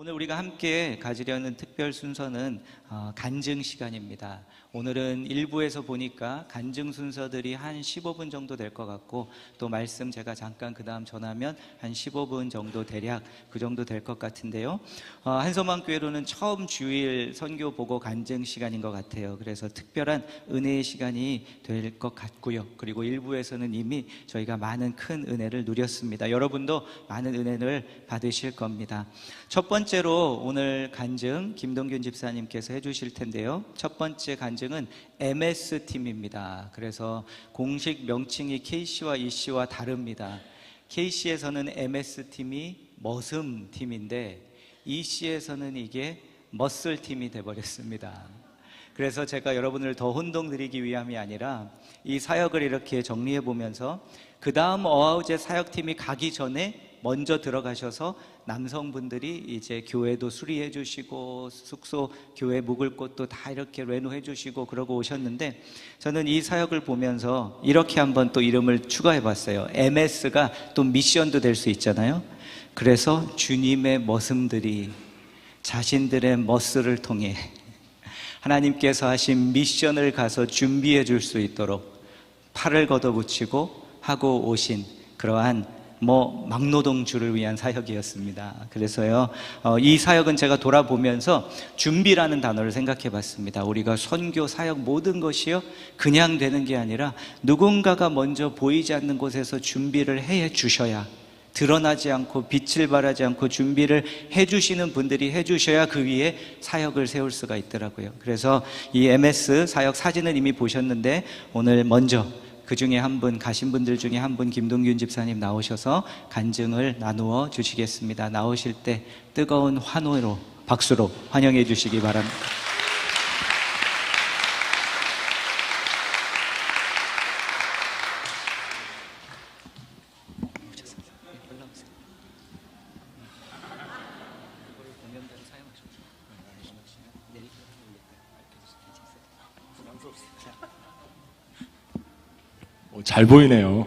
오늘 우리가 함께 가지려는 특별 순서는 간증 시간입니다. 오늘은 일부에서 보니까 간증 순서들이 한 15분 정도 될 것 같고, 또 말씀 제가 잠깐 그 다음 전하면 한 15분 정도 대략 그 정도 될 것 같은데요. 한서망교회로는 처음 주일 선교 보고 간증 시간인 것 같아요. 그래서 특별한 은혜의 시간이 될 것 같고요. 그리고 일부에서는 이미 저희가 많은 큰 은혜를 누렸습니다. 여러분도 많은 은혜를 받으실 겁니다. 첫 번째로 오늘 간증 김동균 집사님께서 해주실 텐데요. 첫 번째 간증은 MS팀입니다. 그래서 공식 명칭이 KC와 EC와 다릅니다. KC에서는 MS팀이 머슴팀인데 EC에서는 이게 머슬팀이 돼버렸습니다. 그래서 제가 여러분을 더 혼동드리기 위함이 아니라 이 사역을 이렇게 정리해 보면서 그 다음 어아우제 사역팀이 가기 전에 먼저 들어가셔서 남성분들이 이제 교회도 수리해 주시고 숙소 교회 묵을 곳도 다 이렇게 레노해 주시고 그러고 오셨는데, 저는 이 사역을 보면서 이렇게 한번 또 이름을 추가해 봤어요. MS가 또 미션도 될 수 있잖아요. 그래서 주님의 머슴들이 자신들의 머스를 통해 하나님께서 하신 미션을 가서 준비해 줄 수 있도록 팔을 걷어붙이고 하고 오신 그러한 막노동주를 위한 사역이었습니다. 그래서요, 이 사역은 제가 돌아보면서 준비라는 단어를 생각해 봤습니다. 우리가 선교, 사역 모든 것이요 그냥 되는 게 아니라 누군가가 먼저 보이지 않는 곳에서 준비를 해 주셔야, 드러나지 않고 빛을 발하지 않고 준비를 해주시는 분들이 해주셔야 그 위에 사역을 세울 수가 있더라고요. 그래서 이 MS 사역 사진은 이미 보셨는데, 오늘 먼저 그 중에 한 분, 가신 분들 중에 한 분 김동균 집사님 나오셔서 간증을 나누어 주시겠습니다. 나오실 때 뜨거운 환호로, 박수로 환영해 주시기 바랍니다. 잘 보이네요.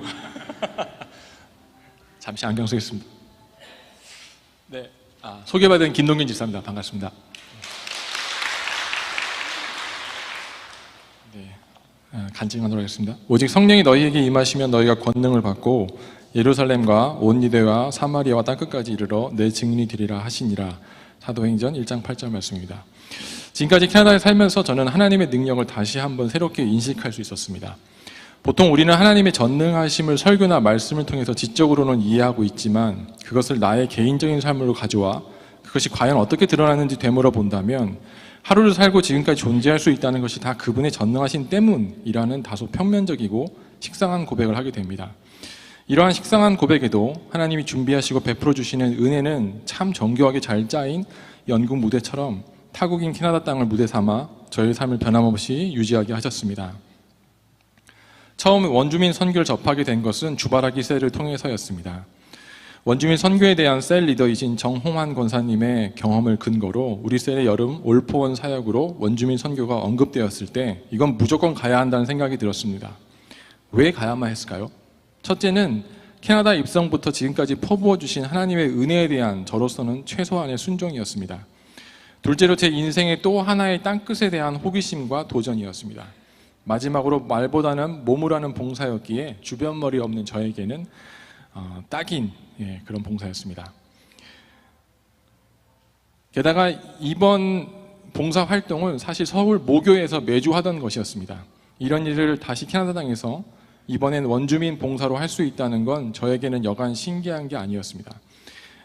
잠시 안경 쓰겠습니다. 네, 소개받은 김동균 집사입니다. 반갑습니다. 네, 간증하도록 하겠습니다. 오직 성령이 너희에게 임하시면 너희가 권능을 받고 예루살렘과 온 유대와 사마리아와 땅끝까지 이르러 내 증인이 되리라 하시니라. 사도행전 1장 8절 말씀입니다. 지금까지 캐나다에 살면서 저는 하나님의 능력을 다시 한번 새롭게 인식할 수 있었습니다. 보통 우리는 하나님의 전능하심을 설교나 말씀을 통해서 지적으로는 이해하고 있지만, 그것을 나의 개인적인 삶으로 가져와 그것이 과연 어떻게 드러나는지 되물어 본다면 하루를 살고 지금까지 존재할 수 있다는 것이 다 그분의 전능하신 때문이라는 다소 평면적이고 식상한 고백을 하게 됩니다. 이러한 식상한 고백에도 하나님이 준비하시고 베풀어 주시는 은혜는 참 정교하게 잘 짜인 연극 무대처럼 타국인 캐나다 땅을 무대 삼아 저의 삶을 변함없이 유지하게 하셨습니다. 처음 원주민 선교를 접하게 된 것은 주바라기 셀을 통해서였습니다. 원주민 선교에 대한 셀 리더이신 정홍환 권사님의 경험을 근거로 우리 셀의 여름 올포원 사역으로 원주민 선교가 언급되었을 때 이건 무조건 가야 한다는 생각이 들었습니다. 왜 가야만 했을까요? 첫째는 캐나다 입성부터 지금까지 퍼부어 주신 하나님의 은혜에 대한 저로서는 최소한의 순종이었습니다. 둘째로 제 인생의 또 하나의 땅끝에 대한 호기심과 도전이었습니다. 마지막으로 말보다는 몸으로 하는 봉사였기에 주변 머리 없는 저에게는 딱인 그런 봉사였습니다. 게다가 이번 봉사 활동은 사실 서울 모교에서 매주 하던 것이었습니다. 이런 일을 다시 캐나다 땅에서 이번엔 원주민 봉사로 할 수 있다는 건 저에게는 여간 신기한 게 아니었습니다.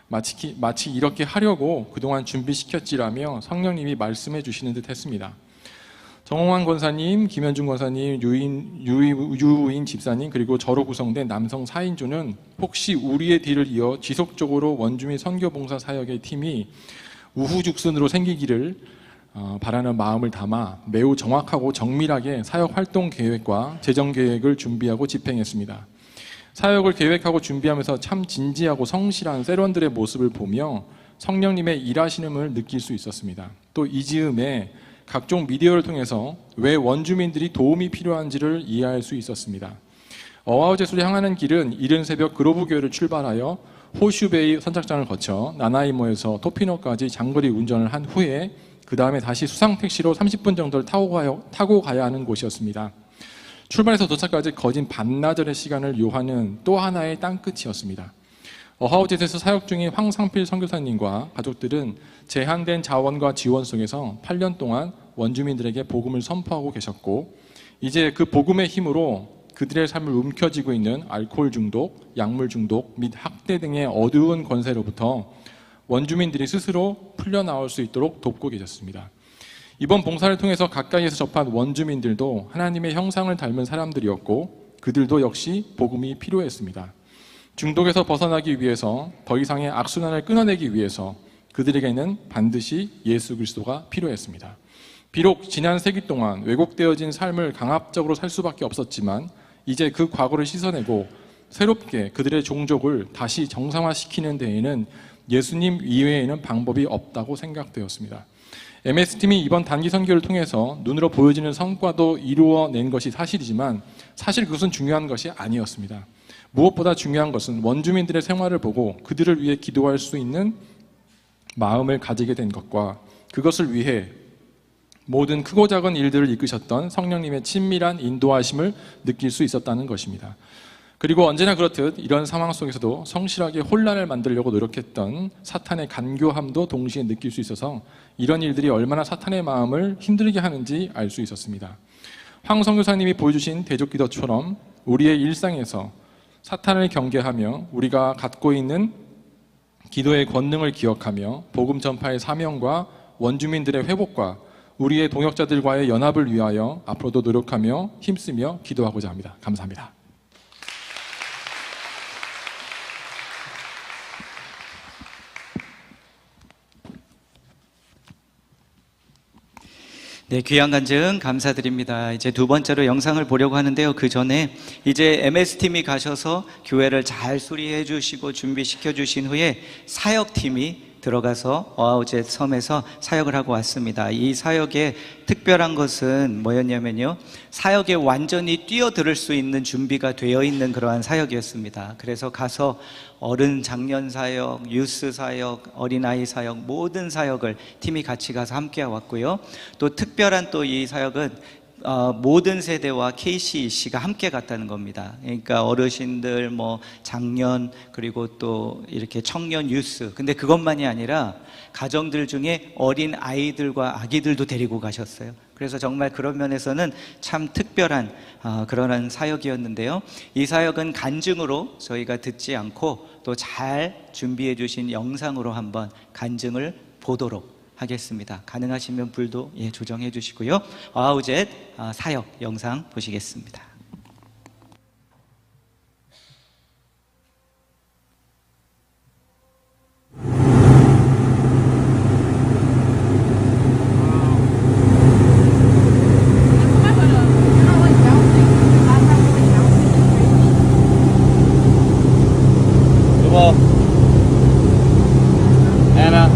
마치 이렇게 하려고 그동안 준비시켰지라며 성령님이 말씀해 주시는 듯 했습니다. 정홍환 권사님, 김현중 권사님, 유인 집사님, 그리고 저로 구성된 남성 4인조는 혹시 우리의 뒤를 이어 지속적으로 원주민 선교봉사 사역의 팀이 우후죽순으로 생기기를 바라는 마음을 담아 매우 정확하고 정밀하게 사역 활동 계획과 재정 계획을 준비하고 집행했습니다. 사역을 계획하고 준비하면서 참 진지하고 성실한 셀원들의 모습을 보며 성령님의 일하시는을 느낄 수 있었습니다. 또 이 즈음에 각종 미디어를 통해서 왜 원주민들이 도움이 필요한지를 이해할 수 있었습니다. 어아우젯으로 향하는 길은 이른 새벽 그로브교회를 출발하여 호슈베이 선착장을 거쳐 나나이모에서 토피노까지 장거리 운전을 한 후에 그 다음에 다시 수상 택시로 30분 정도를 타고 가야 하는 곳이었습니다. 출발해서 도착까지 거진 반나절의 시간을 요하는 또 하나의 땅끝이었습니다. 어하우젯에서 사역 중인 황상필 선교사님과 가족들은 제한된 자원과 지원 속에서 8년 동안 원주민들에게 복음을 선포하고 계셨고, 이제 그 복음의 힘으로 그들의 삶을 움켜쥐고 있는 알코올 중독, 약물 중독 및 학대 등의 어두운 권세로부터 원주민들이 스스로 풀려나올 수 있도록 돕고 계셨습니다. 이번 봉사를 통해서 가까이에서 접한 원주민들도 하나님의 형상을 닮은 사람들이었고, 그들도 역시 복음이 필요했습니다. 중독에서 벗어나기 위해서, 더 이상의 악순환을 끊어내기 위해서 그들에게는 반드시 예수 그리스도가 필요했습니다. 비록 지난 세기 동안 왜곡되어진 삶을 강압적으로 살 수밖에 없었지만, 이제 그 과거를 씻어내고 새롭게 그들의 종족을 다시 정상화시키는 데에는 예수님 이외에는 방법이 없다고 생각되었습니다. MS팀이 이번 단기 선교를 통해서 눈으로 보여지는 성과도 이루어낸 것이 사실이지만, 사실 그것은 중요한 것이 아니었습니다. 무엇보다 중요한 것은 원주민들의 생활을 보고 그들을 위해 기도할 수 있는 마음을 가지게 된 것과, 그것을 위해 모든 크고 작은 일들을 이끄셨던 성령님의 친밀한 인도하심을 느낄 수 있었다는 것입니다. 그리고 언제나 그렇듯 이런 상황 속에서도 성실하게 혼란을 만들려고 노력했던 사탄의 간교함도 동시에 느낄 수 있어서 이런 일들이 얼마나 사탄의 마음을 힘들게 하는지 알 수 있었습니다. 황 선교사님이 보여주신 대족기도처럼 우리의 일상에서 사탄을 경계하며 우리가 갖고 있는 기도의 권능을 기억하며 복음 전파의 사명과 원주민들의 회복과 우리의 동역자들과의 연합을 위하여 앞으로도 노력하며 힘쓰며 기도하고자 합니다. 감사합니다. 네, 귀한 간증 감사드립니다. 이제 두 번째로 영상을 보려고 하는데요. 그 전에 이제 MS팀이 가셔서 교회를 잘 수리해 주시고 준비시켜 주신 후에 사역팀이 들어가서 어하우젯 섬에서 사역을 하고 왔습니다. 이 사역의 특별한 것은 뭐였냐면요, 사역에 완전히 뛰어들 수 있는 준비가 되어 있는 그러한 사역이었습니다. 그래서 가서 어른 장년 사역, 유스 사역, 어린아이 사역, 모든 사역을 팀이 같이 가서 함께 왔고요. 또 특별한 또 이 사역은 모든 세대와 KCC가 함께 갔다는 겁니다. 그러니까 어르신들, 뭐 장년, 그리고 또 이렇게 청년, 유스. 근데 그것만이 아니라 가정들 중에 어린 아이들과 아기들도 데리고 가셨어요. 그래서 정말 그런 면에서는 참 특별한 그런 사역이었는데요. 이 사역은 간증으로 저희가 듣지 않고 또 잘 준비해 주신 영상으로 한번 간증을 보도록 하겠습니다. 가능하시면 불도 조정해 주시고요. 어하우젯 사역 영상 보시겠습니다. 여보, Anna.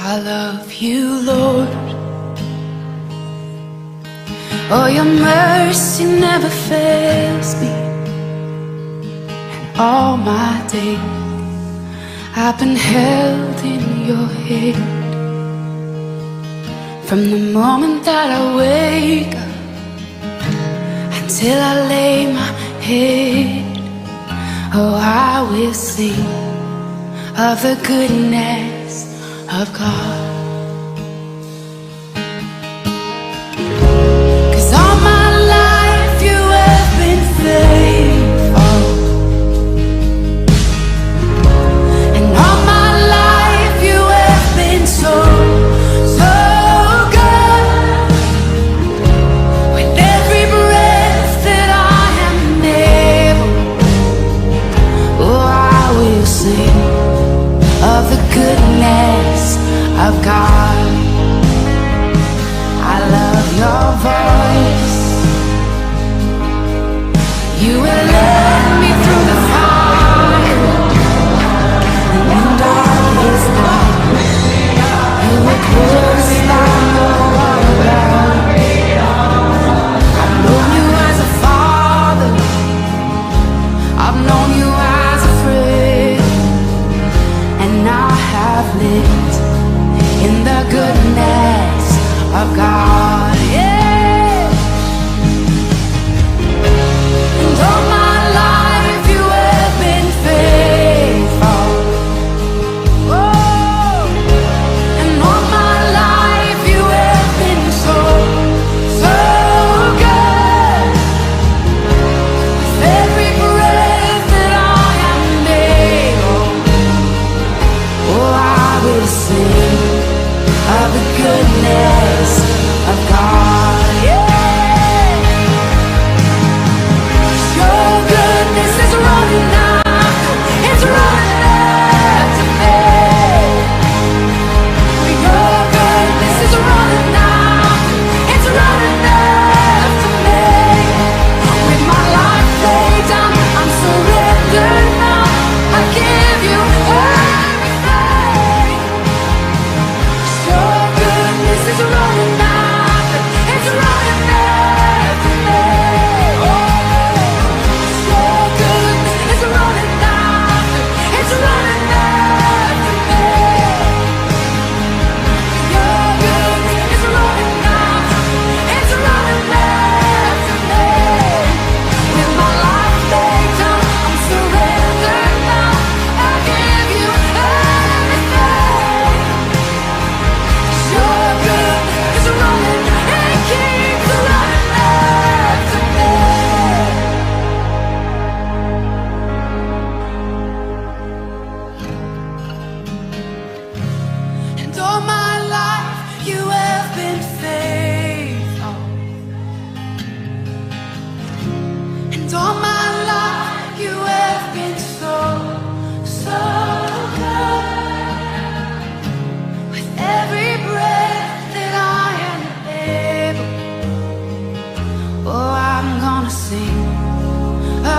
I love you, Lord. Oh, your mercy never fails me. And all my days I've been held in your hand. From the moment that I wake up until I lay my head, oh, I will sing of the goodness of God. 'Cause all my life you have been faithful, and all my life you have been so, so good. With every breath that I am able, oh, I will sing of the goodness of God. I love your voice. You will lead me through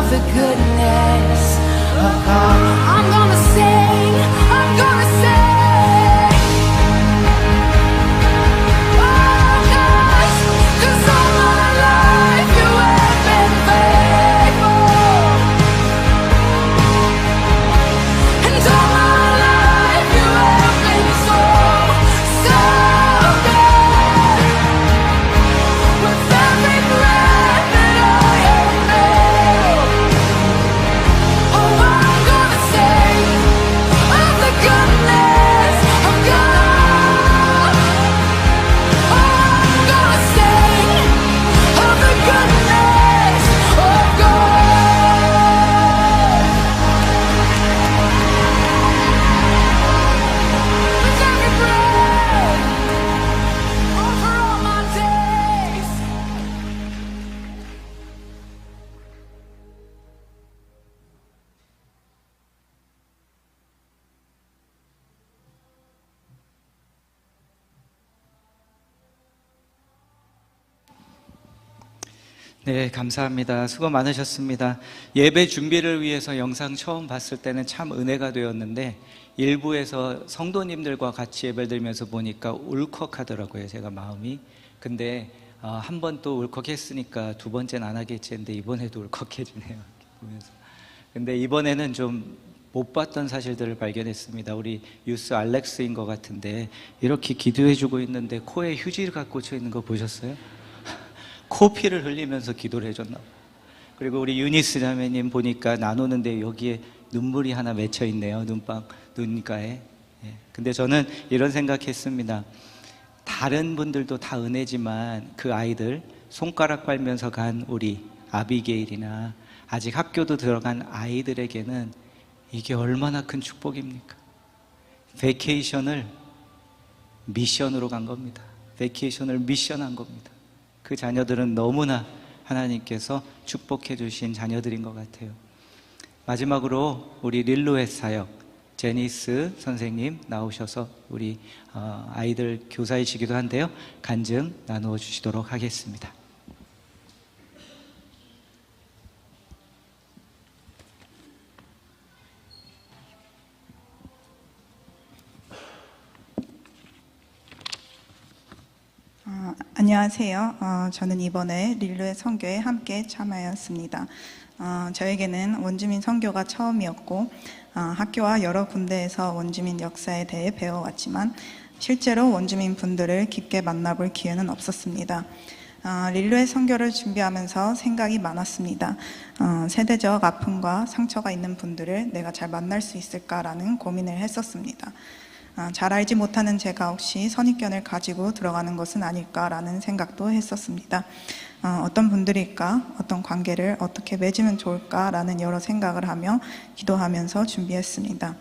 of the goodness of God. I'm gonna sing, I'm gonna sing. Oh God, 'cause all my life you have been faithful, and all my life you have been so, so good. With every breath that I am able, oh, I'm gonna sing of the goodness of God. Oh, I'm gonna sing of the goodness of God. With every breath, over all my days. 네, 감사합니다. 수고 많으셨습니다. 예배 준비를 위해서 영상 처음 봤을 때는 참 은혜가 되었는데 일부에서 성도님들과 같이 예배 드리면서 보니까 울컥하더라고요, 제가 마음이. 근데 한 번 또 울컥했으니까 두 번째는 안 하겠지 했는데 이번에도 울컥해지네요, 보면서. 근데 이번에는 좀 못 봤던 사실들을 발견했습니다. 우리 유스 알렉스인 것 같은데 이렇게 기도해주고 있는데 코에 휴지가 꽂혀 있는 거 보셨어요? 코피를 흘리면서 기도를 해줬나 봐요. 그리고 우리 유니스 자매님 보니까 나누는데 여기에 눈물이 하나 맺혀 있네요, 눈가에. 근데 저는 이런 생각했습니다. 다른 분들도 다 은혜지만 그 아이들 손가락 빨면서 간 우리 아비게일이나 아직 학교도 들어간 아이들에게는 이게 얼마나 큰 축복입니까? 베케이션을 미션으로 간 겁니다. 베케이션을 미션한 겁니다. 그 자녀들은 너무나 하나님께서 축복해 주신 자녀들인 것 같아요. 마지막으로 우리 릴루엣 사역 제니스 선생님 나오셔서 우리 아이들 교사이시기도 한데요, 간증 나누어 주시도록 하겠습니다. 안녕하세요. 저는 이번에 릴루의 선교에 함께 참여하였습니다. 저에게는 원주민 선교가 처음이었고 학교와 여러 군데에서 원주민 역사에 대해 배워왔지만 실제로 원주민 분들을 깊게 만나볼 기회는 없었습니다. 릴루의 선교를 준비하면서 생각이 많았습니다. 세대적 아픔과 상처가 있는 분들을 내가 잘 만날 수 있을까라는 고민을 했었습니다. 잘 알지 못하는 제가 혹시 선입견을 가지고 들어가는 것은 아닐까라는 생각도 했었습니다. 어떤 분들일까, 어떤 관계를 어떻게 맺으면 좋을까라는 여러 생각을 하며 기도하면서 준비했습니다.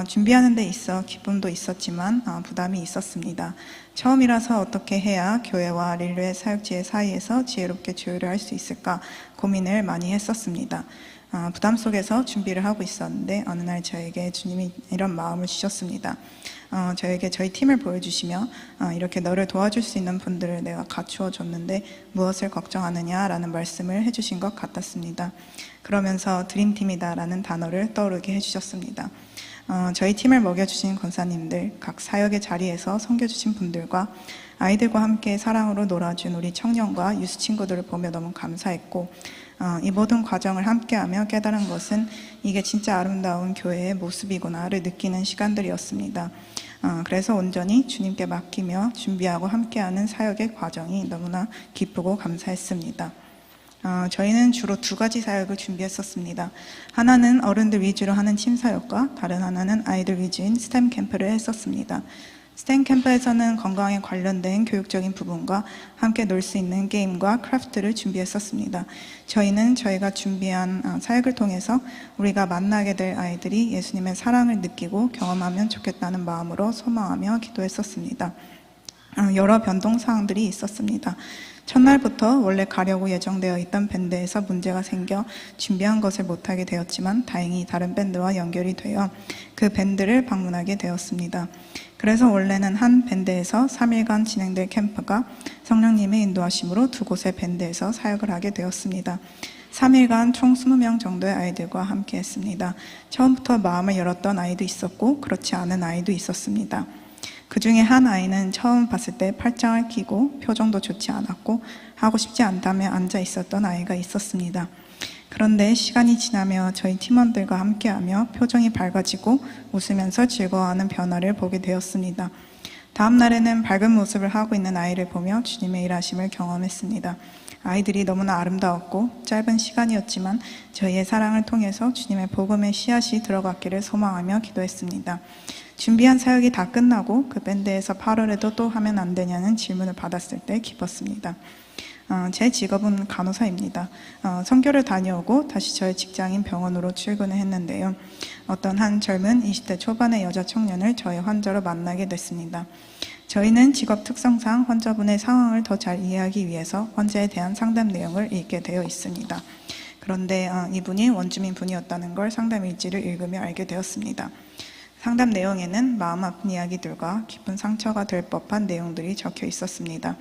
준비하는 데 있어 기쁨도 있었지만 부담이 있었습니다. 처음이라서 어떻게 해야 교회와 릴루의 사역지의 사이에서 지혜롭게 조율을 할 수 있을까 고민을 많이 했었습니다. 부담 속에서 준비를 하고 있었는데 어느 날 저에게 주님이 이런 마음을 주셨습니다. 저에게 저희 팀을 보여주시며 이렇게 너를 도와줄 수 있는 분들을 내가 갖추어 줬는데 무엇을 걱정하느냐라는 말씀을 해주신 것 같았습니다. 그러면서 드림팀이다라는 단어를 떠오르게 해주셨습니다. 저희 팀을 먹여주신 권사님들, 각 사역의 자리에서 섬겨주신 분들과 아이들과 함께 사랑으로 놀아준 우리 청년과 유스 친구들을 보며 너무 감사했고 이 모든 과정을 함께하며 깨달은 것은 이게 진짜 아름다운 교회의 모습이구나를 느끼는 시간들이었습니다. 그래서 온전히 주님께 맡기며 준비하고 함께하는 사역의 과정이 너무나 기쁘고 감사했습니다. 저희는 주로 두 가지 사역을 준비했었습니다. 하나는 어른들 위주로 하는 팀 사역과 다른 하나는 아이들 위주인 스템 캠프를 했었습니다. 스템 캠프에서는 건강에 관련된 교육적인 부분과 함께 놀 수 있는 게임과 크래프트를 준비했었습니다. 저희는 저희가 준비한 사역을 통해서 우리가 만나게 될 아이들이 예수님의 사랑을 느끼고 경험하면 좋겠다는 마음으로 소망하며 기도했었습니다. 여러 변동 사항들이 있었습니다. 첫날부터 원래 가려고 예정되어 있던 밴드에서 문제가 생겨 준비한 것을 못하게 되었지만 다행히 다른 밴드와 연결이 되어 그 밴드를 방문하게 되었습니다. 그래서 원래는 한 밴드에서 3일간 진행될 캠프가 성령님의 인도하심으로 두 곳의 밴드에서 사역을 하게 되었습니다. 3일간 총 20명 정도의 아이들과 함께 했습니다. 처음부터 마음을 열었던 아이도 있었고 그렇지 않은 아이도 있었습니다. 그 중에 한 아이는 처음 봤을 때 팔짱을 끼고 표정도 좋지 않았고 하고 싶지 않다며 앉아 있었던 아이가 있었습니다. 그런데 시간이 지나며 저희 팀원들과 함께하며 표정이 밝아지고 웃으면서 즐거워하는 변화를 보게 되었습니다. 다음 날에는 밝은 모습을 하고 있는 아이를 보며 주님의 일하심을 경험했습니다. 아이들이 너무나 아름다웠고 짧은 시간이었지만 저희의 사랑을 통해서 주님의 복음의 씨앗이 들어갔기를 소망하며 기도했습니다. 준비한 사역이 다 끝나고 그 밴드에서 8월에도 또 하면 안 되냐는 질문을 받았을 때 기뻤습니다. 제 직업은 간호사입니다. 선교를 다녀오고 다시 저의 직장인 병원으로 출근을 했는데요. 어떤 한 젊은 20대 초반의 여자 청년을 저의 환자로 만나게 됐습니다. 저희는 직업 특성상 환자분의 상황을 더 잘 이해하기 위해서 환자에 대한 상담 내용을 읽게 되어 있습니다. 그런데 이분이 원주민 분이었다는 걸 상담 일지를 읽으며 알게 되었습니다. 상담 내용에는 마음 아픈 이야기들과 깊은 상처가 될 법한 내용들이 적혀 있었습니다.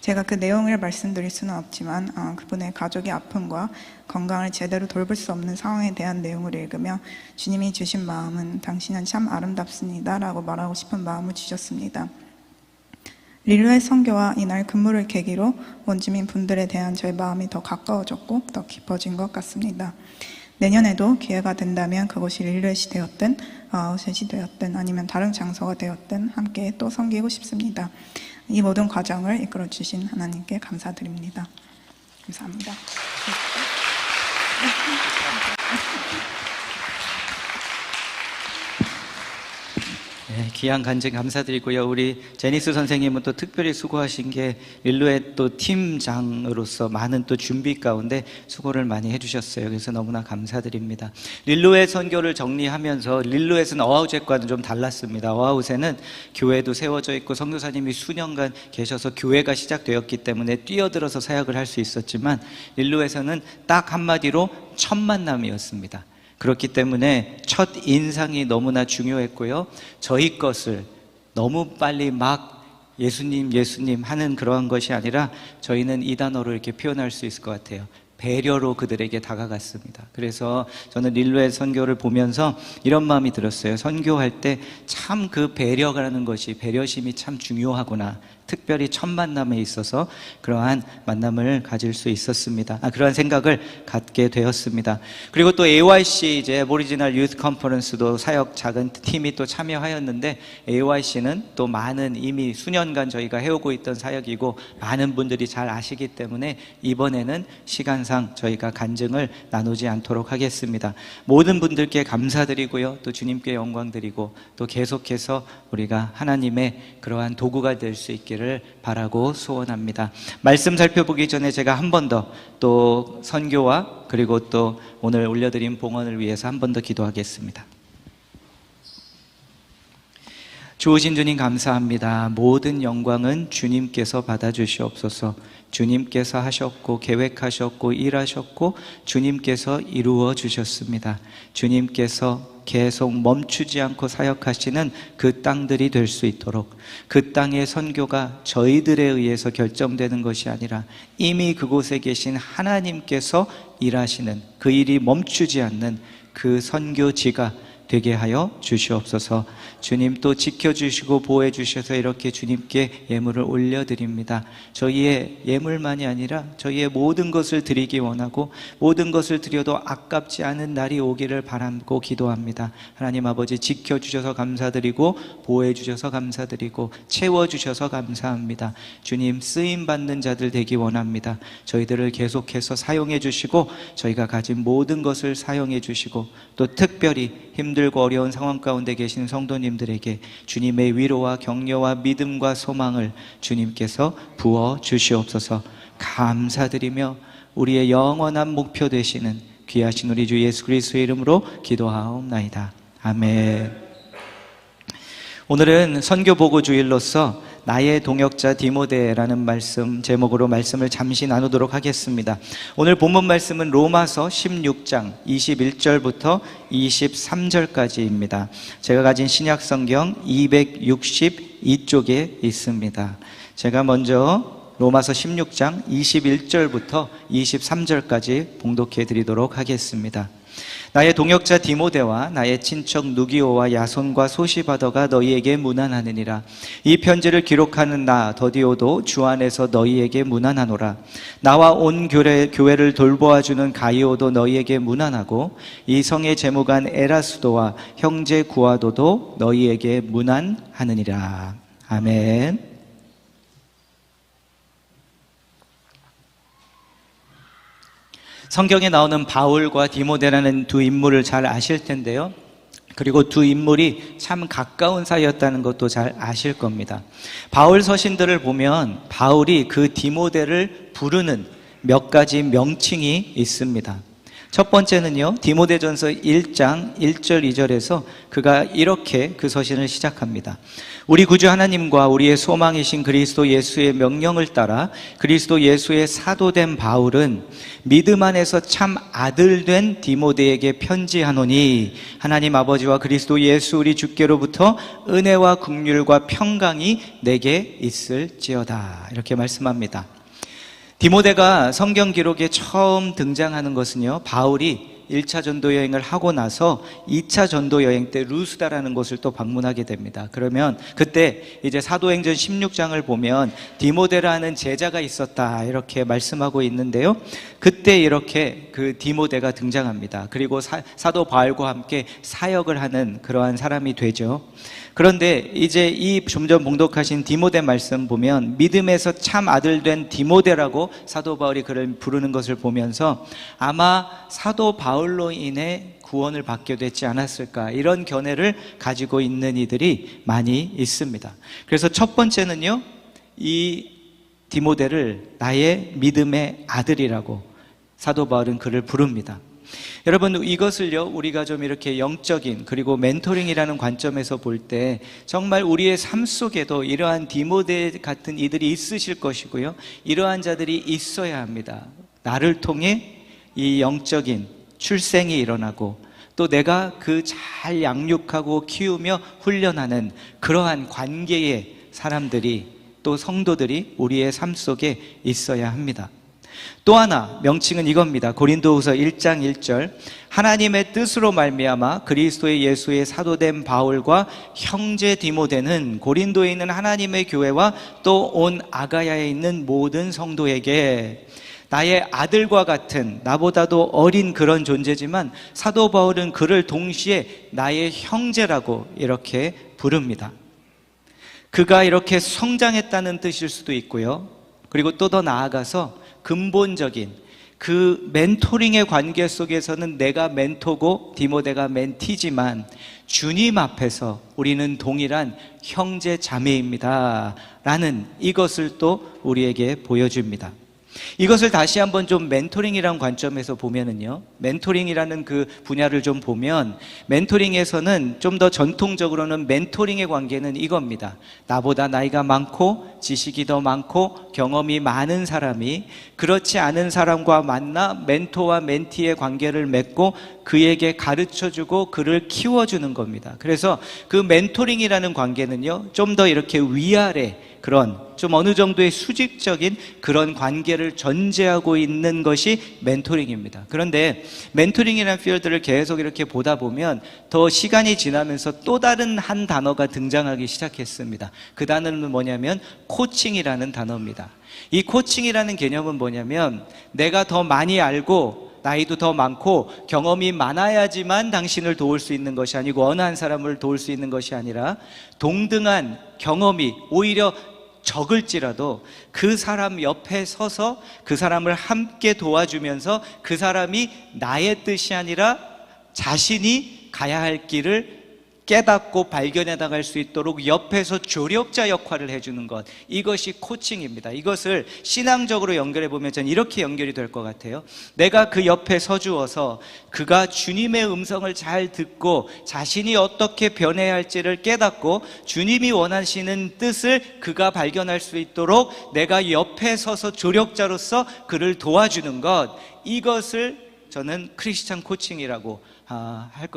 제가 그 내용을 말씀드릴 수는 없지만 그분의 가족의 아픔과 건강을 제대로 돌볼 수 없는 상황에 대한 내용을 읽으며 주님이 주신 마음은 당신은 참 아름답습니다 라고 말하고 싶은 마음을 주셨습니다. 릴루의 선교와 이날 근무를 계기로 원주민 분들에 대한 저의 마음이 더 가까워졌고 더 깊어진 것 같습니다. 내년에도 기회가 된다면 그곳이 릴루엣이 되었든 아웃셋이 되었든 아니면 다른 장소가 되었든 함께 또 섬기고 싶습니다. 이 모든 과정을 이끌어 주신 하나님께 감사드립니다. 감사합니다. 네, 귀한 간증 감사드리고요. 우리 제니스 선생님은 또 특별히 수고하신 게 릴루의 또 팀장으로서 많은 또 준비 가운데 수고를 많이 해주셨어요. 그래서 너무나 감사드립니다. 릴루의 선교를 정리하면서 릴루엣은 어아웃과는 좀 달랐습니다. 어아웃에는 교회도 세워져 있고 선교사님이 수년간 계셔서 교회가 시작되었기 때문에 뛰어들어서 사역을 할 수 있었지만 릴루에서는 딱 한마디로 첫 만남이었습니다. 그렇기 때문에 첫 인상이 너무나 중요했고요. 저희 것을 너무 빨리 막 예수님 예수님 하는 그러한 것이 아니라 저희는 이 단어로 이렇게 표현할 수 있을 것 같아요. 배려로 그들에게 다가갔습니다. 그래서 저는 릴루의 선교를 보면서 이런 마음이 들었어요. 선교할 때 참 그 배려라는 것이, 배려심이 참 중요하구나. 특별히 첫 만남에 있어서 그러한 만남을 가질 수 있었습니다. 그러한 생각을 갖게 되었습니다. 그리고 또 AYC 이제 오리지널 유스 컨퍼런스도 사역 작은 팀이 또 참여하였는데 AYC는 또 많은 이미 수년간 저희가 해오고 있던 사역이고 많은 분들이 잘 아시기 때문에 이번에는 시간상 저희가 간증을 나누지 않도록 하겠습니다. 모든 분들께 감사드리고요. 또 주님께 영광 드리고 또 계속해서 우리가 하나님의 그러한 도구가 될 수 있기를 바라고 소원합니다. 말씀 살펴보기 전에 제가 한 번 더 또 선교와 그리고 또 오늘 올려드린 봉헌을 위해서 한 번 더 기도하겠습니다. 주오신 주님 감사합니다. 모든 영광은 주님께서 받아주시옵소서. 주님께서 하셨고 계획하셨고 일하셨고 주님께서 이루어 주셨습니다. 주님께서 계속 멈추지 않고 사역하시는 그 땅들이 될 수 있도록, 그 땅의 선교가 저희들에 의해서 결정되는 것이 아니라 이미 그곳에 계신 하나님께서 일하시는, 그 일이 멈추지 않는 그 선교지가 되게 하여 주시옵소서. 주님 또 지켜주시고 보호해 주셔서 이렇게 주님께 예물을 올려드립니다. 저희의 예물만이 아니라 저희의 모든 것을 드리기 원하고 모든 것을 드려도 아깝지 않은 날이 오기를 바라고 기도합니다. 하나님 아버지 지켜주셔서 감사드리고 보호해 주셔서 감사드리고 채워주셔서 감사합니다. 주님 쓰임받는 자들 되기 원합니다. 저희들을 계속해서 사용해 주시고 저희가 가진 모든 것을 사용해 주시고 또 특별히 힘들고 어려운 상황 가운데 계신 성도님들에게 주님의 위로와 격려와 믿음과 소망을 주님께서 부어 주시옵소서. 감사드리며 우리의 영원한 목표 되시는 귀하신 우리 주 예수 그리스도의 이름으로 기도하옵나이다. 아멘. 오늘은 선교보고 주일로서 나의 동역자 디모데라는 말씀 제목으로 말씀을 잠시 나누도록 하겠습니다. 오늘 본문 말씀은 로마서 16장 21절부터 23절까지입니다. 제가 가진 신약성경 262쪽에 있습니다. 제가 먼저 로마서 16장 21절부터 23절까지 봉독해 드리도록 하겠습니다. 나의 동역자 디모데와 나의 친척 누기오와 야손과 소시바더가 너희에게 문안하느니라. 이 편지를 기록하는 나 더디오도 주 안에서 너희에게 문안하노라. 나와 온 교회를 돌보아주는 가이오도 너희에게 문안하고 이 성의 재무관 에라스도와 형제 구아도도 너희에게 문안하느니라. 아멘. 성경에 나오는 바울과 디모데라는 두 인물을 잘 아실 텐데요. 그리고 두 인물이 참 가까운 사이였다는 것도 잘 아실 겁니다. 바울 서신들을 보면 바울이 그 디모데를 부르는 몇 가지 명칭이 있습니다. 첫 번째는요, 디모데전서 1장 1절 2절에서 그가 이렇게 그 서신을 시작합니다. 우리 구주 하나님과 우리의 소망이신 그리스도 예수의 명령을 따라 그리스도 예수의 사도된 바울은 믿음 안에서 참 아들 된 디모데에게 편지하노니 하나님 아버지와 그리스도 예수 우리 주께로부터 은혜와 긍휼과 평강이 내게 있을지어다. 이렇게 말씀합니다. 디모데가 성경 기록에 처음 등장하는 것은요, 바울이 1차 전도 여행을 하고 나서 2차 전도 여행 때 루스다라는 곳을 또 방문하게 됩니다. 그러면 그때 이제 사도행전 16장을 보면 디모데라는 제자가 있었다 이렇게 말씀하고 있는데요. 그때 이렇게 그 디모데가 등장합니다. 그리고 사도 바울과 함께 사역을 하는 그러한 사람이 되죠. 그런데 이제 이 좀 전 봉독하신 디모데 말씀 보면 믿음에서 참 아들 된 디모데라고 사도 바울이 그를 부르는 것을 보면서 아마 사도 바울로 인해 구원을 받게 되지 않았을까, 이런 견해를 가지고 있는 이들이 많이 있습니다. 그래서 첫 번째는요, 이 디모데를 나의 믿음의 아들이라고 사도 바울은 그를 부릅니다. 여러분, 이것을요, 우리가 좀 이렇게 영적인 그리고 멘토링이라는 관점에서 볼 때 정말 우리의 삶 속에도 이러한 디모데 같은 이들이 있으실 것이고요, 이러한 자들이 있어야 합니다. 나를 통해 이 영적인 출생이 일어나고 또 내가 그 잘 양육하고 키우며 훈련하는 그러한 관계의 사람들이, 또 성도들이 우리의 삶 속에 있어야 합니다. 또 하나 명칭은 이겁니다. 고린도후서 1장 1절 하나님의 뜻으로 말미암아 그리스도의 예수의 사도된 바울과 형제 디모데는 고린도에 있는 하나님의 교회와 또 온 아가야에 있는 모든 성도에게, 나의 아들과 같은, 나보다도 어린 그런 존재지만 사도 바울은 그를 동시에 나의 형제라고 이렇게 부릅니다. 그가 이렇게 성장했다는 뜻일 수도 있고요, 그리고 또 더 나아가서 근본적인 그 멘토링의 관계 속에서는 내가 멘토고 디모데가 멘티지만 주님 앞에서 우리는 동일한 형제 자매입니다 라는 이것을 또 우리에게 보여줍니다. 이것을 다시 한번 좀 멘토링이라는 관점에서 보면은요, 멘토링이라는 그 분야를 좀 보면 멘토링에서는 좀 더 전통적으로는 멘토링의 관계는 이겁니다. 나보다 나이가 많고 지식이 더 많고 경험이 많은 사람이 그렇지 않은 사람과 만나 멘토와 멘티의 관계를 맺고 그에게 가르쳐주고 그를 키워주는 겁니다. 그래서 그 멘토링이라는 관계는요, 좀 더 이렇게 위아래 그런 좀 어느 정도의 수직적인 그런 관계를 전제하고 있는 것이 멘토링입니다. 그런데 멘토링이라는 필드를 계속 이렇게 보다 보면 더 시간이 지나면서 또 다른 한 단어가 등장하기 시작했습니다. 그 단어는 뭐냐면 코칭이라는 단어입니다. 이 코칭이라는 개념은 뭐냐면 내가 더 많이 알고 나이도 더 많고 경험이 많아야지만 당신을 도울 수 있는 것이 아니고 어느 한 사람을 도울 수 있는 것이 아니라 동등한 경험이 오히려 적을지라도 그 사람 옆에 서서 그 사람을 함께 도와주면서 그 사람이 나의 뜻이 아니라 자신이 가야 할 길을 깨닫고 발견해 나갈 수 있도록 옆에서 조력자 역할을 해주는 것, 이것이 코칭입니다. 이것을 신앙적으로 연결해 보면 저는 이렇게 연결이 될 것 같아요. 내가 그 옆에 서주어서 그가 주님의 음성을 잘 듣고 자신이 어떻게 변해야 할지를 깨닫고 주님이 원하시는 뜻을 그가 발견할 수 있도록 내가 옆에 서서 조력자로서 그를 도와주는 것, 이것을 저는 크리스찬 코칭이라고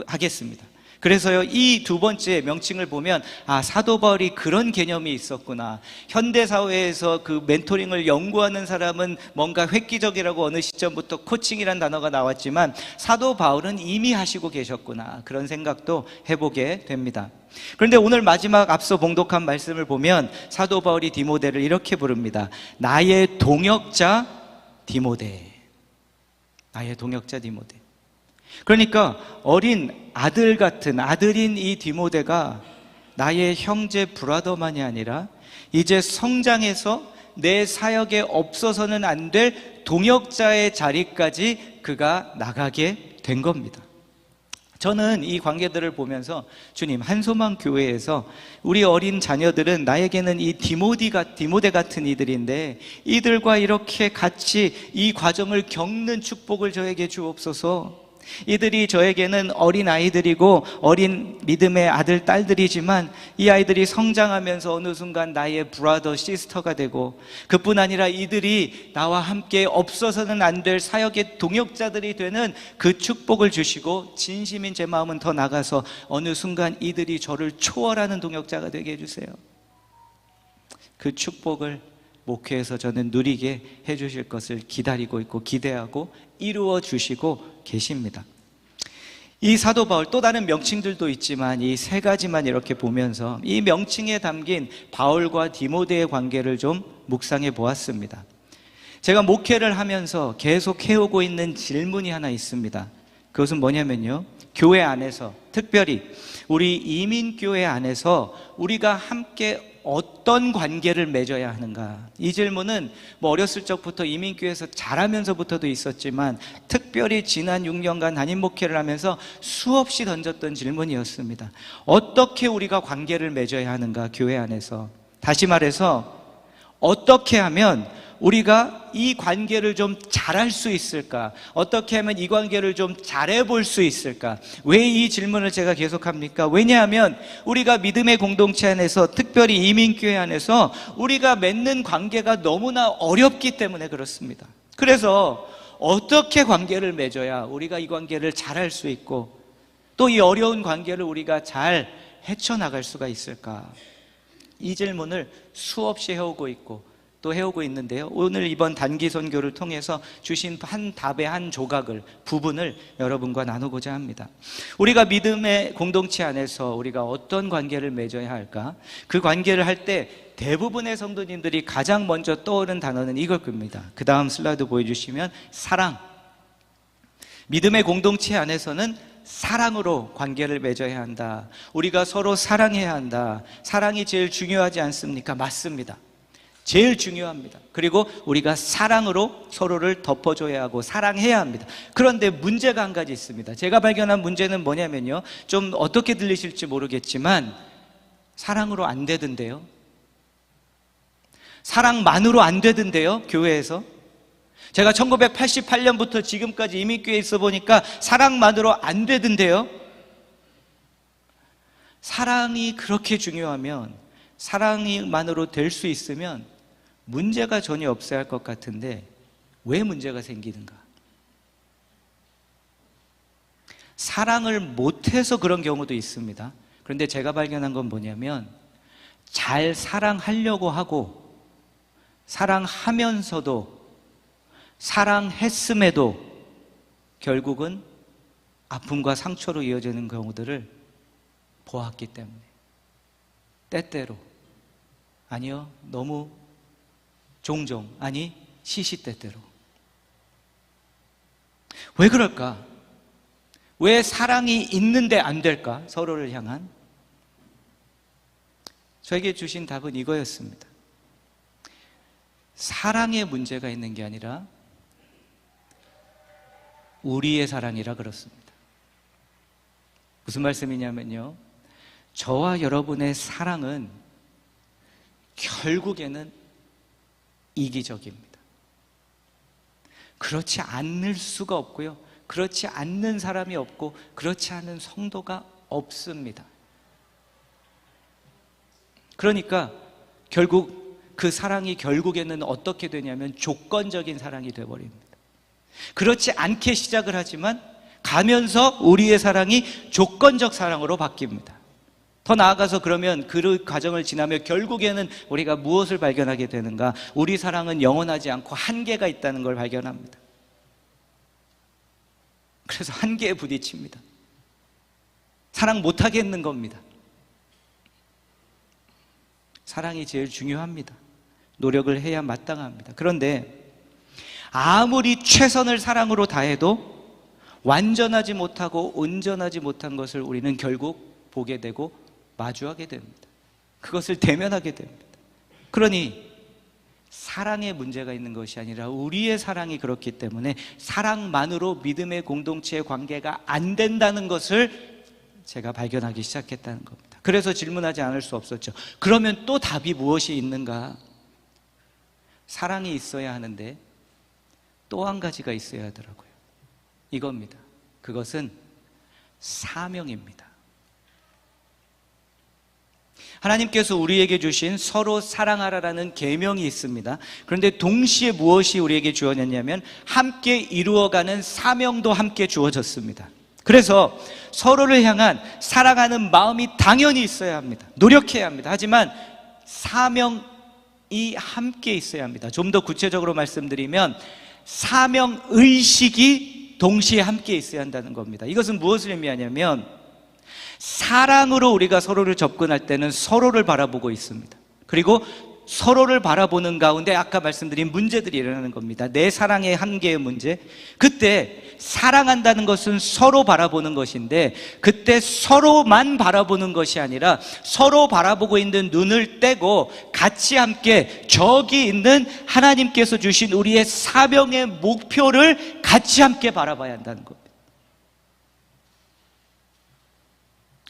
하겠습니다. 그래서요, 이 두 번째 명칭을 보면 사도 바울이 그런 개념이 있었구나. 현대 사회에서 그 멘토링을 연구하는 사람은 뭔가 획기적이라고 어느 시점부터 코칭이란 단어가 나왔지만 사도 바울은 이미 하시고 계셨구나, 그런 생각도 해보게 됩니다. 그런데 오늘 마지막 앞서 봉독한 말씀을 보면 사도 바울이 디모데를 이렇게 부릅니다. 나의 동역자 디모데. 나의 동역자 디모데. 그러니까 어린 아들 같은 아들인 이 디모데가 나의 형제 브라더만이 아니라 이제 성장해서 내 사역에 없어서는 안 될 동역자의 자리까지 그가 나가게 된 겁니다. 저는 이 관계들을 보면서 주님, 한소망 교회에서 우리 어린 자녀들은 나에게는 이 디모데 같은 이들인데 이들과 이렇게 같이 이 과정을 겪는 축복을 저에게 주옵소서. 이들이 저에게는 어린 아이들이고 어린 믿음의 아들, 딸들이지만 이 아이들이 성장하면서 어느 순간 나의 브라더, 시스터가 되고 그뿐 아니라 이들이 나와 함께 없어서는 안 될 사역의 동역자들이 되는 그 축복을 주시고 진심인 제 마음은 더 나가서 어느 순간 이들이 저를 초월하는 동역자가 되게 해주세요. 그 축복을 목회에서 저는 누리게 해주실 것을 기다리고 있고 기대하고 이루어 주시고 계십니다. 이 사도 바울, 또 다른 명칭들도 있지만 이 세 가지만 이렇게 보면서 이 명칭에 담긴 바울과 디모데의 관계를 좀 묵상해 보았습니다. 제가 목회를 하면서 계속 해오고 있는 질문이 하나 있습니다. 그것은 뭐냐면요, 교회 안에서, 특별히 우리 이민교회 안에서 우리가 함께 어떤 관계를 맺어야 하는가? 이 질문은 어렸을 적부터 이민교회에서 자라면서부터도 있었지만 특별히 지난 6년간 담임 목회를 하면서 수없이 던졌던 질문이었습니다. 어떻게 우리가 관계를 맺어야 하는가, 교회 안에서? 다시 말해서 어떻게 하면 우리가 이 관계를 좀 잘할 수 있을까? 어떻게 하면 이 관계를 좀 잘해볼 수 있을까? 왜 이 질문을 제가 계속합니까? 왜냐하면 우리가 믿음의 공동체 안에서, 특별히 이민교회 안에서 우리가 맺는 관계가 너무나 어렵기 때문에 그렇습니다. 그래서 어떻게 관계를 맺어야 우리가 이 관계를 잘할 수 있고 또 이 어려운 관계를 우리가 잘 헤쳐나갈 수가 있을까? 이 질문을 수없이 해오고 있고 또 해오고 있는데요, 오늘 이번 단기 선교를 통해서 주신 한 답의 한 조각을, 부분을 여러분과 나누고자 합니다. 우리가 믿음의 공동체 안에서 우리가 어떤 관계를 맺어야 할까? 그 관계를 할 때 대부분의 성도님들이 가장 먼저 떠오르는 단어는 이걸 겁니다. 그 다음 슬라이드 보여주시면 사랑. 믿음의 공동체 안에서는 사랑으로 관계를 맺어야 한다. 우리가 서로 사랑해야 한다. 사랑이 제일 중요하지 않습니까? 맞습니다. 제일 중요합니다. 그리고 우리가 사랑으로 서로를 덮어줘야 하고 사랑해야 합니다. 그런데 문제가 한 가지 있습니다. 제가 발견한 문제는 뭐냐면요, 좀 어떻게 들리실지 모르겠지만 사랑으로 안 되던데요. 사랑만으로 안 되던데요, 교회에서. 제가 1988년부터 지금까지 이민교회에 있어 보니까 사랑만으로 안 되던데요. 사랑이 그렇게 중요하면, 사랑만으로 될 수 있으면 문제가 전혀 없어야 할 것 같은데 왜 문제가 생기는가? 사랑을 못해서 그런 경우도 있습니다. 그런데 제가 발견한 건 뭐냐면 잘 사랑하려고 하고 사랑하면서도 사랑했음에도 결국은 아픔과 상처로 이어지는 경우들을 보았기 때문에, 때때로, 아니요, 너무 종종, 아니 시시때때로. 왜 그럴까? 왜 사랑이 있는데 안 될까? 서로를 향한. 저에게 주신 답은 이거였습니다. 사랑에 문제가 있는 게 아니라 우리의 사랑이라 그렇습니다. 무슨 말씀이냐면요, 저와 여러분의 사랑은 결국에는 이기적입니다. 그렇지 않을 수가 없고요, 그렇지 않는 사람이 없고 그렇지 않은 성도가 없습니다. 그러니까 결국 그 사랑이 결국에는 어떻게 되냐면 조건적인 사랑이 되어버립니다. 그렇지 않게 시작을 하지만 가면서 우리의 사랑이 조건적 사랑으로 바뀝니다. 더 나아가서 그러면 그 과정을 지나며 결국에는 우리가 무엇을 발견하게 되는가? 우리 사랑은 영원하지 않고 한계가 있다는 걸 발견합니다. 그래서 한계에 부딪힙니다. 사랑 못하겠는 겁니다. 사랑이 제일 중요합니다. 노력을 해야 마땅합니다. 그런데 아무리 최선을 사랑으로 다해도 완전하지 못하고 온전하지 못한 것을 우리는 결국 보게 되고 마주하게 됩니다. 그것을 대면하게 됩니다. 그러니 사랑에 문제가 있는 것이 아니라 우리의 사랑이 그렇기 때문에 사랑만으로 믿음의 공동체의 관계가 안 된다는 것을 제가 발견하기 시작했다는 겁니다. 그래서 질문하지 않을 수 없었죠. 그러면 또 답이 무엇이 있는가? 사랑이 있어야 하는데 또 한 가지가 있어야 하더라고요. 이겁니다. 그것은 사명입니다. 하나님께서 우리에게 주신 서로 사랑하라라는 계명이 있습니다. 그런데 동시에 무엇이 우리에게 주어졌냐면 함께 이루어가는 사명도 함께 주어졌습니다. 그래서 서로를 향한 사랑하는 마음이 당연히 있어야 합니다. 노력해야 합니다. 하지만 사명이 함께 있어야 합니다. 좀 더 구체적으로 말씀드리면 사명의식이 동시에 함께 있어야 한다는 겁니다. 이것은 무엇을 의미하냐면 사랑으로 우리가 서로를 접근할 때는 서로를 바라보고 있습니다. 그리고 서로를 바라보는 가운데 아까 말씀드린 문제들이 일어나는 겁니다. 내 사랑의 한계의 문제. 그때 사랑한다는 것은 서로 바라보는 것인데 그때 서로만 바라보는 것이 아니라 서로 바라보고 있는 눈을 떼고 같이 함께 저기 있는 하나님께서 주신 우리의 사명의 목표를 같이 함께 바라봐야 한다는 겁니다.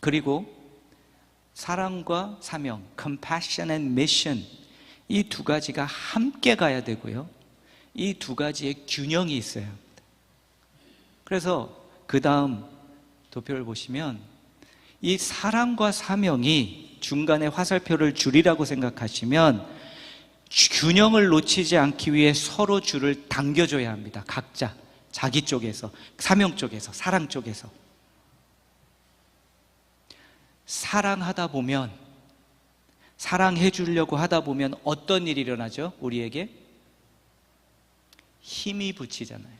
그리고 사랑과 사명, compassion and mission, 이 두 가지가 함께 가야 되고요. 이 두 가지의 균형이 있어야 합니다. 그래서 그 다음 도표를 보시면 이 사랑과 사명이 중간에 화살표를 줄이라고 생각하시면 균형을 놓치지 않기 위해 서로 줄을 당겨줘야 합니다. 각자 자기 쪽에서, 사명 쪽에서, 사랑 쪽에서. 사랑하다 보면, 사랑해 주려고 하다 보면 어떤 일이 일어나죠? 우리에게 힘이 붙이잖아요.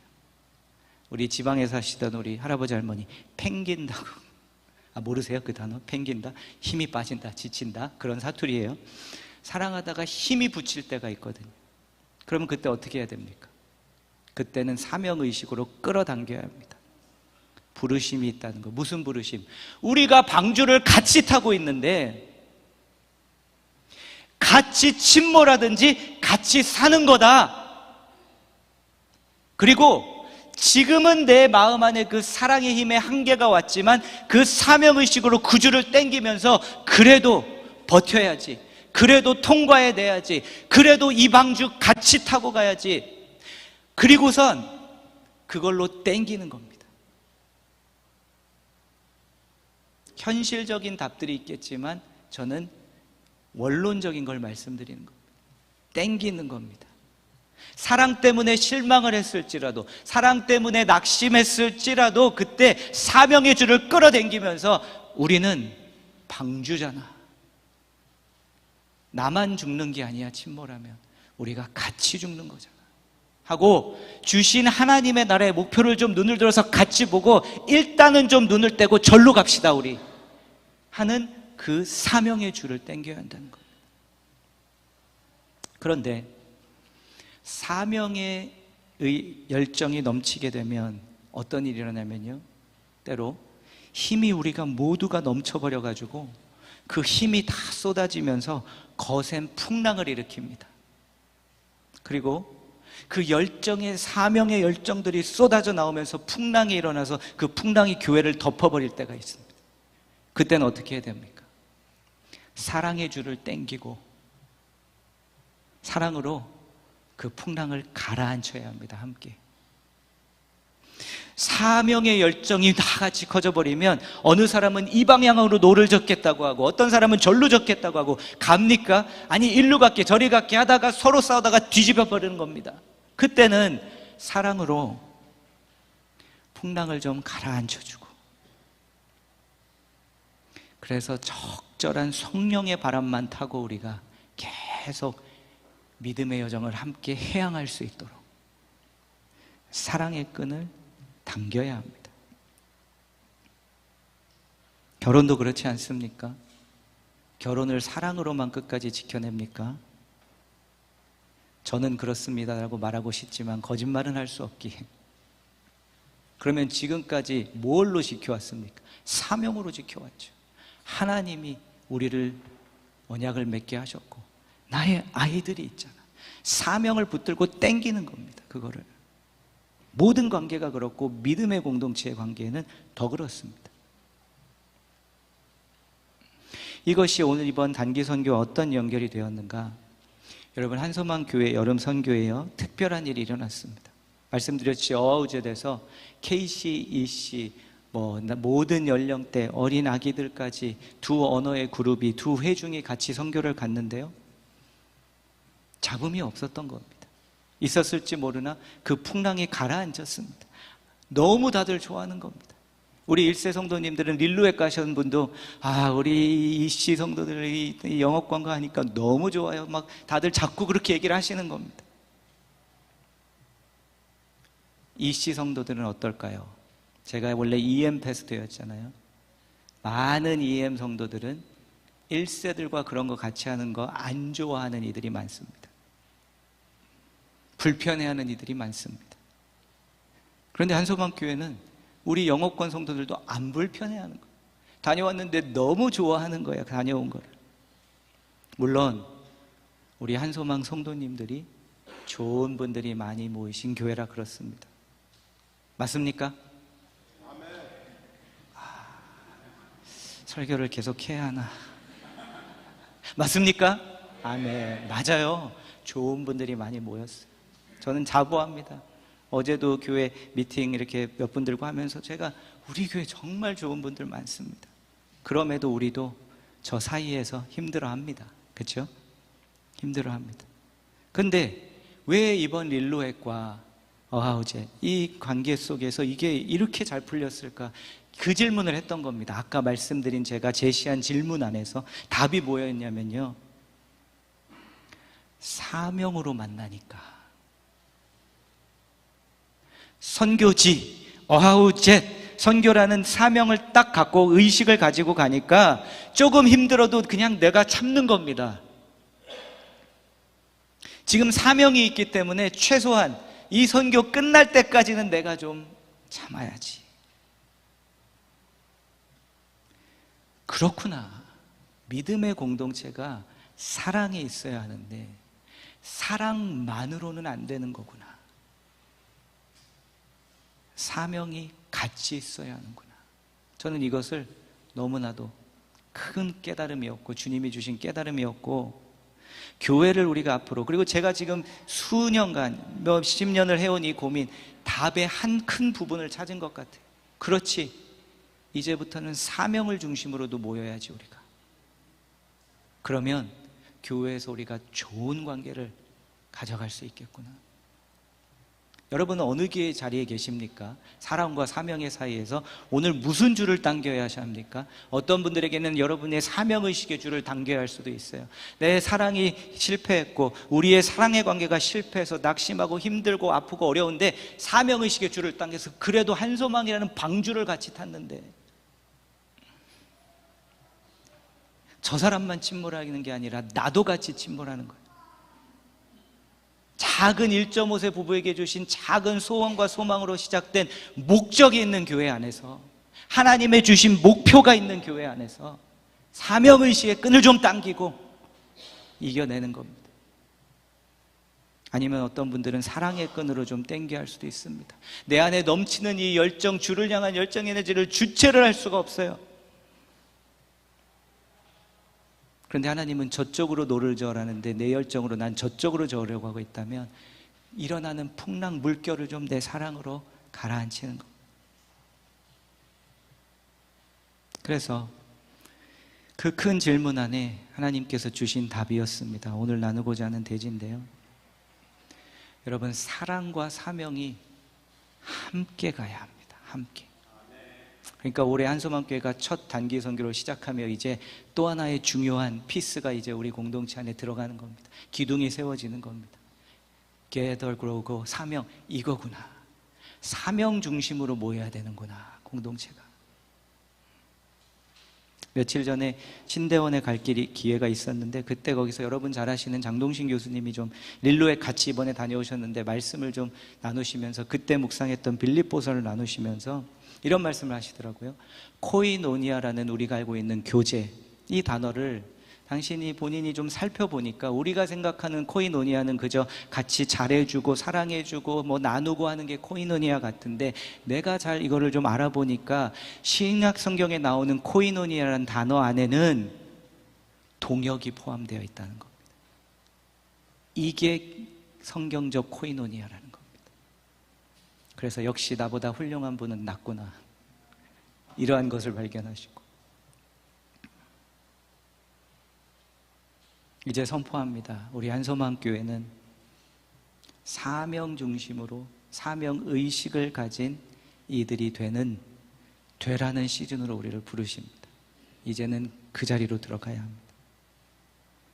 우리 지방에 사시던 우리 할아버지 할머니 팽긴다고, 모르세요? 그 단어? 팽긴다? 힘이 빠진다, 지친다, 그런 사투리예요. 사랑하다가 힘이 붙일 때가 있거든요. 그러면 그때 어떻게 해야 됩니까? 그때는 사명의식으로 끌어당겨야 합니다. 부르심이 있다는 거. 무슨 부르심? 우리가 방주를 같이 타고 있는데 같이 침몰하든지 같이 사는 거다. 그리고 지금은 내 마음 안에 그 사랑의 힘의 한계가 왔지만 그 사명의식으로 그 줄을 땡기면서 그래도 버텨야지, 그래도 통과해내야지, 그래도 이 방주 같이 타고 가야지. 그리고선 그걸로 땡기는 겁니다. 현실적인 답들이 있겠지만 저는 원론적인 걸 말씀드리는 겁니다. 땡기는 겁니다. 사랑 때문에 실망을 했을지라도, 사랑 때문에 낙심했을지라도 그때 사명의 줄을 끌어당기면서 우리는 방주잖아, 나만 죽는 게 아니야, 침몰하면 우리가 같이 죽는 거잖아 하고 주신 하나님의 나라의 목표를 좀 눈을 들어서 같이 보고 일단은 좀 눈을 떼고 절로 갑시다 우리 하는 그 사명의 줄을 당겨야 한다는 겁니다. 그런데 사명의 열정이 넘치게 되면 어떤 일이 일어나면요, 때로 힘이 우리가 모두가 넘쳐버려가지고 그 힘이 다 쏟아지면서 거센 풍랑을 일으킵니다. 그리고 그 열정의, 사명의 열정들이 쏟아져 나오면서 풍랑이 일어나서 그 풍랑이 교회를 덮어버릴 때가 있습니다. 그때는 어떻게 해야 됩니까? 사랑의 줄을 땡기고 사랑으로 그 풍랑을 가라앉혀야 합니다. 함께. 사명의 열정이 다 같이 커져버리면 어느 사람은 이 방향으로 노를 젓겠다고 하고 어떤 사람은 절로 젓겠다고 하고, 갑니까? 아니 일로 갈게 저리 갈게 하다가 서로 싸우다가 뒤집어 버리는 겁니다. 그때는 사랑으로 풍랑을 좀 가라앉혀주고, 그래서 적절한 성령의 바람만 타고 우리가 계속 믿음의 여정을 함께 해양할 수 있도록 사랑의 끈을 당겨야 합니다. 결혼도 그렇지 않습니까? 결혼을 사랑으로만 끝까지 지켜냅니까? 저는 그렇습니다라고 말하고 싶지만 거짓말은 할 수 없기에, 그러면 지금까지 뭘로 지켜왔습니까? 사명으로 지켜왔죠. 하나님이 우리를 언약을 맺게 하셨고 나의 아이들이 있잖아. 사명을 붙들고 땡기는 겁니다. 그거를. 모든 관계가 그렇고 믿음의 공동체의 관계는 더 그렇습니다. 이것이 오늘 이번 단기 선교와 어떤 연결이 되었는가? 여러분, 한소망 교회 여름 선교에요, 특별한 일이 일어났습니다. 말씀드렸죠. 어우제에서 KC, EC, 모든 연령대 어린 아기들까지 두 언어의 그룹이, 두 회중이 같이 선교를 갔는데요, 잡음이 없었던 겁니다. 있었을지 모르나 그 풍랑이 가라앉았습니다. 너무 다들 좋아하는 겁니다. 우리 1세 성도님들은 릴루에 가신 분도 우리 EC 성도들이 영업 광고 하니까 너무 좋아요. 막 다들 자꾸 그렇게 얘기를 하시는 겁니다. EC 성도들은 어떨까요? 제가 원래 EM 패스터였잖아요. 많은 EM 성도들은 1세들과 그런 거 같이 하는 거 안 좋아하는 이들이 많습니다. 불편해하는 이들이 많습니다. 그런데 한소망 교회는 우리 영업권 성도들도 안 불편해하는 거예요. 다녀왔는데 너무 좋아하는 거예요. 다녀온 거를. 물론 우리 한소망 성도님들이 좋은 분들이 많이 모이신 교회라 그렇습니다. 맞습니까? 설교를 계속 해야 하나? 맞습니까? 아멘. 맞아요. 좋은 분들이 많이 모였어요. 저는 자부합니다. 어제도 교회 미팅 이렇게 몇 분들과 하면서 제가 우리 교회 정말 좋은 분들 많습니다. 그럼에도 우리도 저 사이에서 힘들어합니다. 그렇죠? 힘들어합니다. 근데 왜 이번 릴로액과 어하우제 이 관계 속에서 이게 이렇게 잘 풀렸을까? 그 질문을 했던 겁니다. 아까 말씀드린 제가 제시한 질문 안에서 답이 뭐였냐면요, 사명으로 만나니까. 선교지, 어하우젯, 선교라는 사명을 딱 갖고 의식을 가지고 가니까 조금 힘들어도 그냥 내가 참는 겁니다. 지금 사명이 있기 때문에 최소한 이 선교 끝날 때까지는 내가 좀 참아야지. 그렇구나. 믿음의 공동체가 사랑이 있어야 하는데 사랑만으로는 안 되는 거구나. 사명이 같이 있어야 하는구나. 저는 이것을 너무나도 큰 깨달음이었고, 주님이 주신 깨달음이었고, 교회를 우리가 앞으로, 그리고 제가 지금 수년간 몇십 년을 해온 이 고민, 답의 한 큰 부분을 찾은 것 같아요. 그렇지, 이제부터는 사명을 중심으로도 모여야지 우리가. 그러면 교회에서 우리가 좋은 관계를 가져갈 수 있겠구나. 여러분은 어느 교회 자리에 계십니까? 사랑과 사명의 사이에서 오늘 무슨 줄을 당겨야 합니까? 어떤 분들에게는 여러분의 사명의식의 줄을 당겨야 할 수도 있어요. 내 사랑이 실패했고 우리의 사랑의 관계가 실패해서 낙심하고 힘들고 아프고 어려운데 사명의식의 줄을 당겨서 그래도 한소망이라는 방줄을 같이 탔는데 저 사람만 침몰하는 게 아니라 나도 같이 침몰하는 거예요. 작은 1.5세 부부에게 주신 작은 소원과 소망으로 시작된 목적이 있는 교회 안에서, 하나님의 주신 목표가 있는 교회 안에서 사명의식의 끈을 좀 당기고 이겨내는 겁니다. 아니면 어떤 분들은 사랑의 끈으로 좀 당겨야 할 수도 있습니다. 내 안에 넘치는 이 열정, 주를 향한 열정 에너지를 주체를 할 수가 없어요. 그런데 하나님은 저쪽으로 노를 저으라는데 내 열정으로 난 저쪽으로 저으려고 하고 있다면 일어나는 풍랑 물결을 좀 내 사랑으로 가라앉히는 것. 그래서 그 큰 질문 안에 하나님께서 주신 답이었습니다. 오늘 나누고자 하는 대지인데요, 여러분, 사랑과 사명이 함께 가야 합니다. 함께. 그러니까 올해 한소망교회가 첫 단기 선교를 시작하며 이제 또 하나의 중요한 피스가 이제 우리 공동체 안에 들어가는 겁니다. 기둥이 세워지는 겁니다. Gather, Grow, Go, 사명 이거구나. 사명 중심으로 모여야 되는구나, 공동체가. 며칠 전에 신대원에 갈 길이 기회가 있었는데 그때 거기서 여러분 잘 아시는 장동신 교수님이 좀 릴로에 같이 이번에 다녀오셨는데 말씀을 좀 나누시면서 그때 묵상했던 빌립보서를 나누시면서 이런 말씀을 하시더라고요. 코이노니아라는 우리가 알고 있는 교제, 이 단어를 당신이 본인이 좀 살펴보니까 우리가 생각하는 코이노니아는 그저 같이 잘해주고 사랑해주고 뭐 나누고 하는 게 코이노니아 같은데 내가 잘 이거를 좀 알아보니까 신약 성경에 나오는 코이노니아라는 단어 안에는 동역이 포함되어 있다는 겁니다. 이게 성경적 코이노니아라는 겁니다. 그래서 역시 나보다 훌륭한 분은 낫구나, 이러한 것을 발견하시고 이제 선포합니다. 우리 한소망교회는 사명 중심으로 사명의식을 가진 이들이 되라는 시즌으로 우리를 부르십니다. 이제는 그 자리로 들어가야 합니다.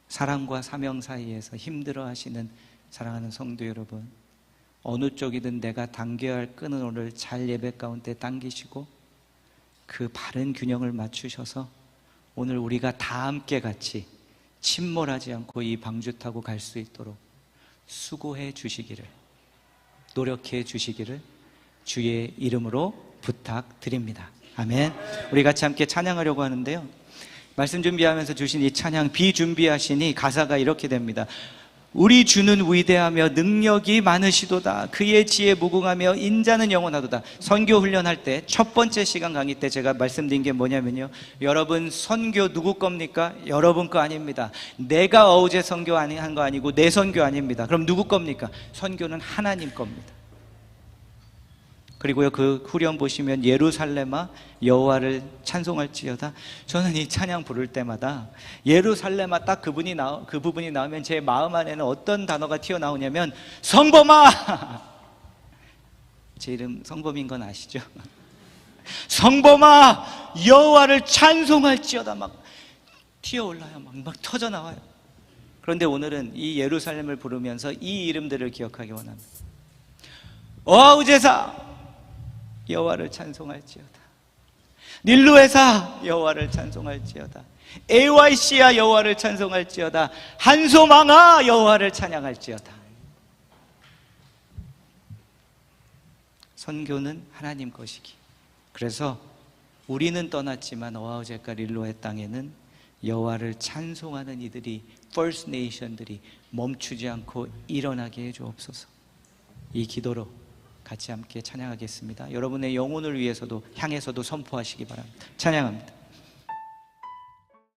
사랑과 사명 사이에서 힘들어 하시는 사랑하는 성도 여러분, 어느 쪽이든 내가 당겨야 할 끈을 잘 예배 가운데 당기시고 그 바른 균형을 맞추셔서 오늘 우리가 다 함께 같이 침몰하지 않고 이 방주 타고 갈 수 있도록 수고해 주시기를, 노력해 주시기를 주의 이름으로 부탁드립니다. 아멘. 우리 같이 함께 찬양하려고 하는데요, 말씀 준비하면서 주신 이 찬양 비준비하시니 가사가 이렇게 됩니다. 우리 주는 위대하며 능력이 많으시도다. 그의 지혜 무궁하며 인자는 영원하도다. 선교 훈련할 때 첫 번째 시간 강의 때 제가 말씀드린 게 뭐냐면요, 여러분 선교 누구 겁니까? 여러분 거 아닙니다. 내가 어제 선교 한 거 아니고 내 선교 아닙니다. 그럼 누구 겁니까? 선교는 하나님 겁니다. 그리고요, 그 후렴 보시면 예루살렘아 여호와를 찬송할지어다. 저는 이 찬양 부를 때마다 예루살렘아 딱 그 부분이 나오면 제 마음 안에는 어떤 단어가 튀어나오냐면 성범아. 제 이름 성범인 건 아시죠? 성범아 여호와를 찬송할지어다. 막 튀어올라요. 막 터져나와요. 그런데 오늘은 이 예루살렘을 부르면서 이 이름들을 기억하기 원합니다. 어우제사 여호와를 찬송할지어다. 닐루에사 여호와를 찬송할지어다. AYC야 여호와를 찬송할지어다. 한소망아 여호와를 찬양할지어다. 선교는 하나님 것이기. 그래서 우리는 떠났지만 어하우제과 릴로의 땅에는 여호와를 찬송하는 이들이, First Nation들이 멈추지 않고 일어나게 해주옵소서. 이 기도로 같이 함께 찬양하겠습니다. 여러분의 영혼을 위해서도 향해서도 선포하시기 바랍니다. 찬양합니다.